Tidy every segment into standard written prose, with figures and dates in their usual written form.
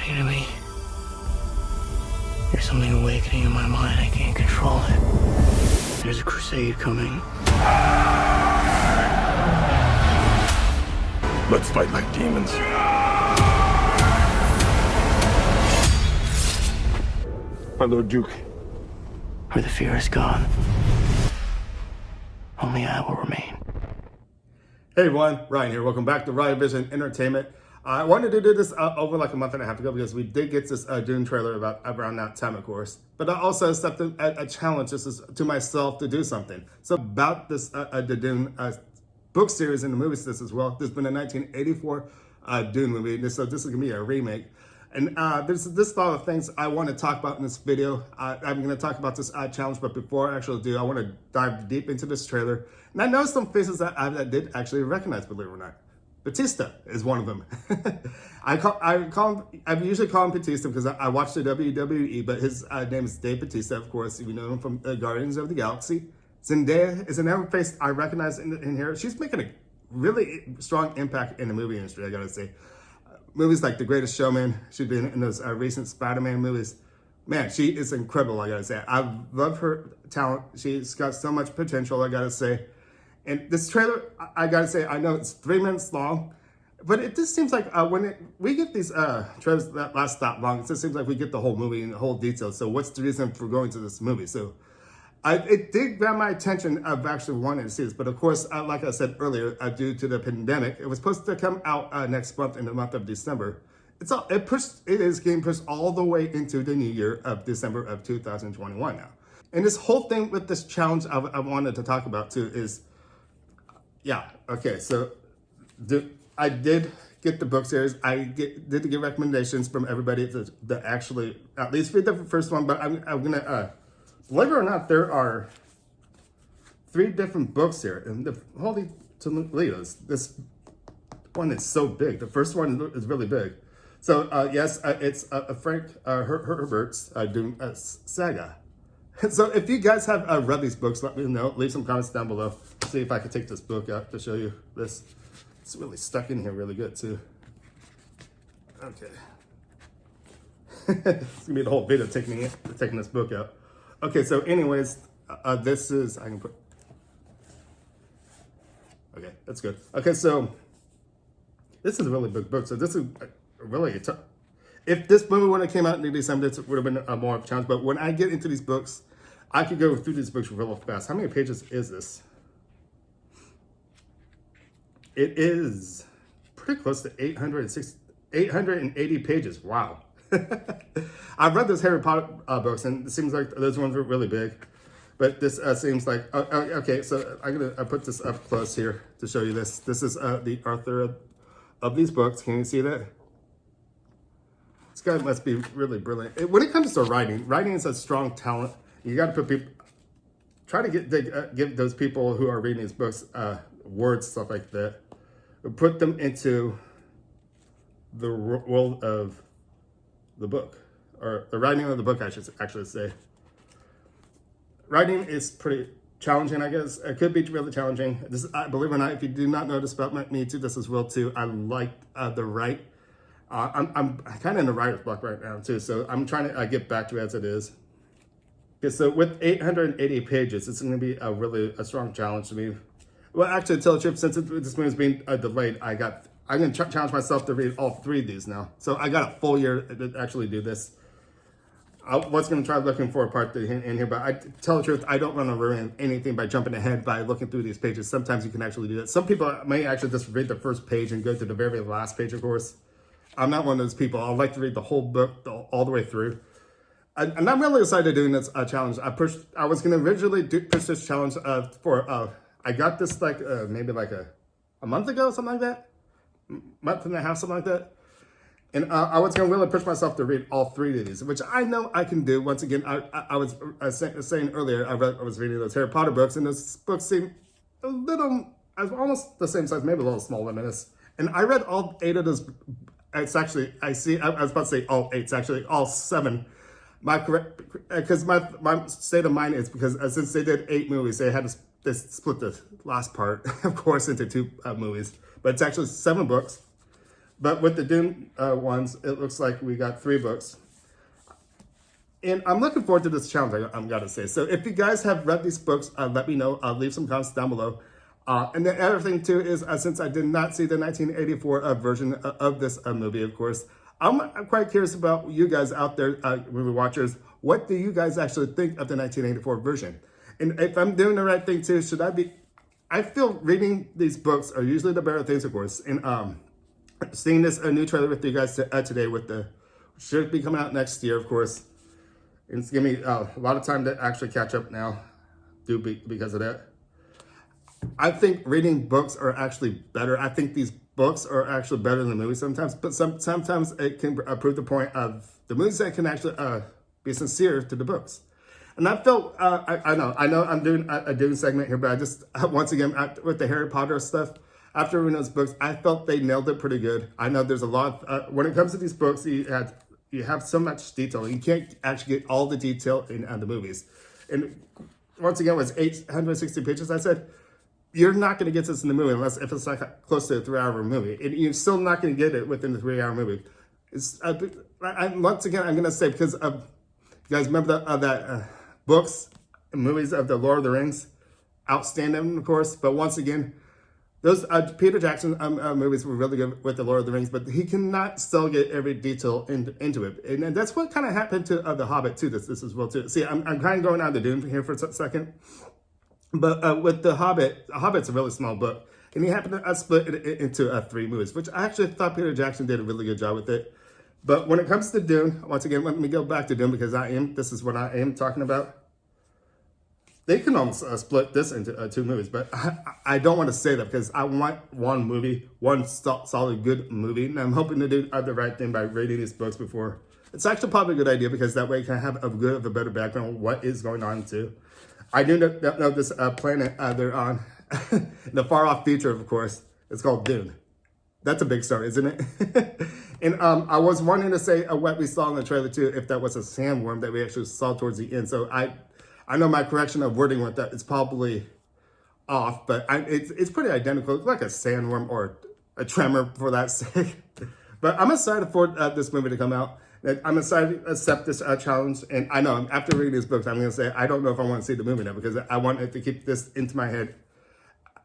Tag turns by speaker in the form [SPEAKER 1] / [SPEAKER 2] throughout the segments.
[SPEAKER 1] happening to me. There's something awakening in my mind. I can't control it. There's a crusade coming.
[SPEAKER 2] Let's fight like demons. My Lord Duke.
[SPEAKER 1] Where the fear is gone, only I will remain.
[SPEAKER 3] Hey everyone, Ryan here. Welcome back to Ryan Vision Entertainment. I wanted to do this over like a month and a half ago because we did get this Dune trailer about around that time, of course. But I also accepted a challenge just to myself to do something. So about this the Dune book series and the movie this as well. There's been a 1984 Dune movie, so this is gonna be a remake. And there's this lot of things I want to talk about in this video. I'm going to talk about this challenge, but before I actually do, I want to dive deep into this trailer. And I know some faces that I did actually recognize, believe it or not. Batista is one of them. I usually call him Batista because I watched the WWE, but his name is Dave Batista, of course. You know him from Guardians of the Galaxy. Zendaya is another face I recognize in here. She's making a really strong impact in the movie industry, I gotta say. Movies like The Greatest Showman, she's been in those recent Spider-Man movies. Man, she is incredible, I gotta say. I love her talent. She's got so much potential, I gotta say. And this trailer, I gotta say, I know it's 3 minutes long, but it just seems like we get these trailers that last that long, it just seems like we get the whole movie and the whole details. So what's the reason for going to this movie? So it did grab my attention of actually wanting to see this, but of course, like I said earlier, due to the pandemic, it was supposed to come out next month in the month of December. It is getting pushed all the way into the new year of December of 2021 now. And this whole thing with this challenge I wanted to talk about too is, yeah, okay, so I did get the book series. I did get recommendations from everybody to actually at least read the first one, but I'm gonna, believe it or not, there are 3 different books here, and holy Toledo's, this one is so big. The first one is really big. So yes, it's Frank Herbert's Dune saga. So if you guys have read these books, let me know. Leave some comments down below. See if I can take this book out to show you this. It's really stuck in here really good too. Okay. It's gonna be the whole video taking this book out. Okay, so anyways, this is, I can put, okay, that's good. Okay, so this is a really big book. So this is really a tough, if this movie would have came out in December, this would have been a more of a challenge. But when I get into these books, I could go through these books real fast. How many pages is this? It is pretty close to 880 pages. Wow. I've read those Harry Potter books, and it seems like those ones were really big. But this seems like, okay, so I'm going to put this up close here to show you this. This is the author of these books. Can you see that? This guy must be really brilliant. When it comes to writing is a strong talent. You got to put people, try to give those people who are reading these books words, stuff like that. Put them into the world of the book, or the writing of the book, I should actually say. Writing is pretty challenging, I guess. It could be really challenging. This, believe it or not, if you do not know this about me too, this is Will too. I like the write. I'm kind of in the writer's block right now too, so I'm trying to get back to it as it is. Okay, so with 880 pages, it's going to be a strong challenge to me. Well, actually, to tell the truth, since this movie is being delayed, I'm going to challenge myself to read all 3 of these now. So I got a full year to actually do this. I was going to try looking for a part in here, but I tell the truth, I don't want to ruin anything by jumping ahead by looking through these pages. Sometimes you can actually do that. Some people may actually just read the first page and go to the very last page, of course. I'm not one of those people. I like to read the whole book all the way through. And I'm really excited doing this challenge. I was going to originally push this challenge for, I got this like maybe like a month ago, something like that. Month and a half, something like that. And I was going to really push myself to read all 3 of these, which I know I can do. Once again, I was saying earlier, I was reading those Harry Potter books, and those books seem a little, almost the same size, maybe a little smaller than this. And I read all 8 of those. It's actually, I was about to say all 8, it's actually all 7. Because my state of mind is because since they did 8 movies, they had to split the last part, of course, into 2 movies. But it's actually 7 books. But with the Dune ones, it looks like we got 3 books. And I'm looking forward to this challenge, I'm gotta say. So if you guys have read these books, let me know. I'll leave some comments down below. And the other thing too is, since I did not see the 1984 version of this movie, of course, I'm quite curious about you guys out there, movie watchers. What do you guys actually think of the 1984 version? And if I'm doing the right thing too, should I be? I feel reading these books are usually the better things, of course. And seeing this new trailer with you guys today, with the should be coming out next year, of course. And it's giving me a lot of time to actually catch up now, because of that. I think reading books are actually better. I think these books are actually better than the movies sometimes, but sometimes it can prove the point of the movies that can actually be sincere to the books. And I felt, I know I'm doing a Dune segment here, but I just, once again, with the Harry Potter stuff, after reading those books, I felt they nailed it pretty good. I know there's a lot, when it comes to these books, you have so much detail. You can't actually get all the detail in the movies. And once again, it was 860 pages, I said. You're not going to get this in the movie unless if it's like close to a 3-hour movie. And you're still not going to get it within the 3-hour movie. It's once again, I'm going to say, because of, you guys remember that books and movies of the Lord of the Rings? Outstanding, of course. But once again, those Peter Jackson movies were really good with the Lord of the Rings, but he cannot still get every detail into it. And that's what kind of happened to The Hobbit too, this as well too. See, I'm kind of going on the Dune here for a second. But with The Hobbit's a really small book. And he happened to split it into 3 movies, which I actually thought Peter Jackson did a really good job with it. But when it comes to Dune, once again, let me go back to Dune, because this is what I am talking about. They can almost split this into 2 movies, but I don't want to say that, because I want one movie, one solid good movie. And I'm hoping to do the right thing by reading these books before. It's actually probably a good idea, because that way you can have a better background on what is going on too. I do know this planet they're on, the far off future, of course. It's called Dune. That's a big start, isn't it? And I was wanting to say what we saw in the trailer too, if that was a sandworm that we actually saw towards the end. So I know my correction of wording with that is probably off, but it's pretty identical. It's like a sandworm or a tremor, for that sake. But I'm excited for this movie to come out. I'm excited to accept this challenge. And I know after reading these books, I'm going to say, I don't know if I want to see the movie now, because I want to keep this into my head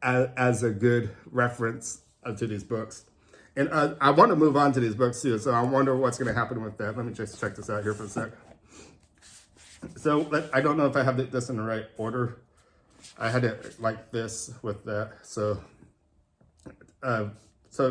[SPEAKER 3] as a good reference to these books. And I want to move on to these books too. So I wonder what's going to happen with that. Let me just check this out here for a sec. So I don't know if I have this in the right order. I had it like this with that. So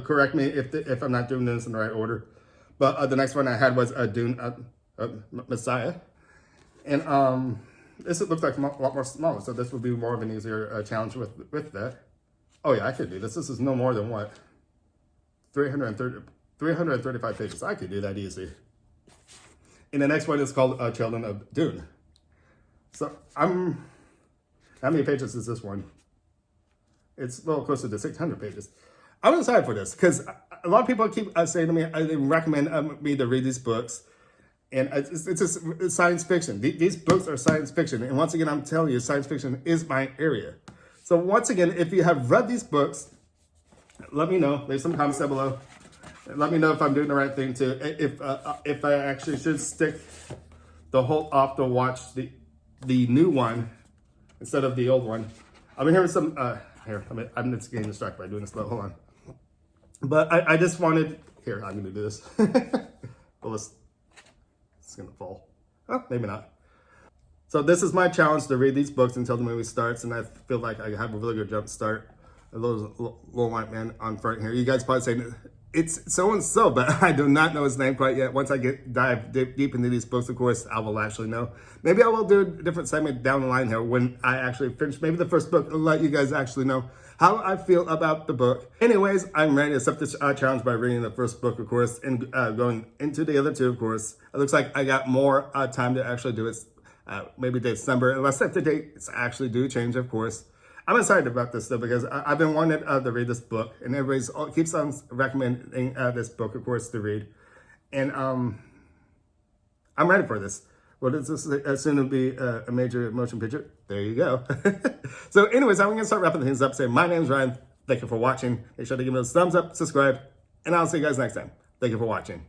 [SPEAKER 3] correct me if I'm not doing this in the right order. But the next one I had was Dune Messiah. And this looks like a lot more smaller. So this would be more of an easier challenge with that. Oh yeah, I could do this. This is no more than what? 335 pages. I could do that easy. And the next one is called Children of Dune. So how many pages is this one? It's a little closer to 600 pages. I'm excited for this, because a lot of people keep saying to me, they recommend me to read these books. And it's science fiction. These books are science fiction. And once again, I'm telling you, science fiction is my area. So once again, if you have read these books, let me know. Leave some comments down below. Let me know if I'm doing the right thing too. If I actually should stick the whole off to watch the new one instead of the old one. I've been hearing some I'm just getting distracted by doing this slow. Hold on. But I just wanted here. I'm gonna do this. Well, it's gonna fall. Oh, maybe not. So this is my challenge, to read these books until the movie starts, and I feel like I have a really good jump start. A little white man on front here. You guys probably saying it's so and so, but I do not know his name quite yet. Once I dive deep into these books, of course, I will actually know. Maybe I will do a different segment down the line here when I actually finish maybe the first book, and let you guys actually know how I feel about the book. Anyways, I'm ready to accept this challenge by reading the first book, of course, and going into the other 2, of course. It looks like I got more time to actually do it. Maybe December, unless if the dates actually do change, of course. I'm excited about this though, because I've been wanting to read this book, and everybody keeps on recommending this book, of course, to read. And I'm ready for this. What is this? Soon to be a major motion picture. There you go. So anyways, I'm going to start wrapping things up, saying my name's Ryan. Thank you for watching. Make sure to give me those thumbs up, subscribe, And I'll see you guys next time. Thank you for watching.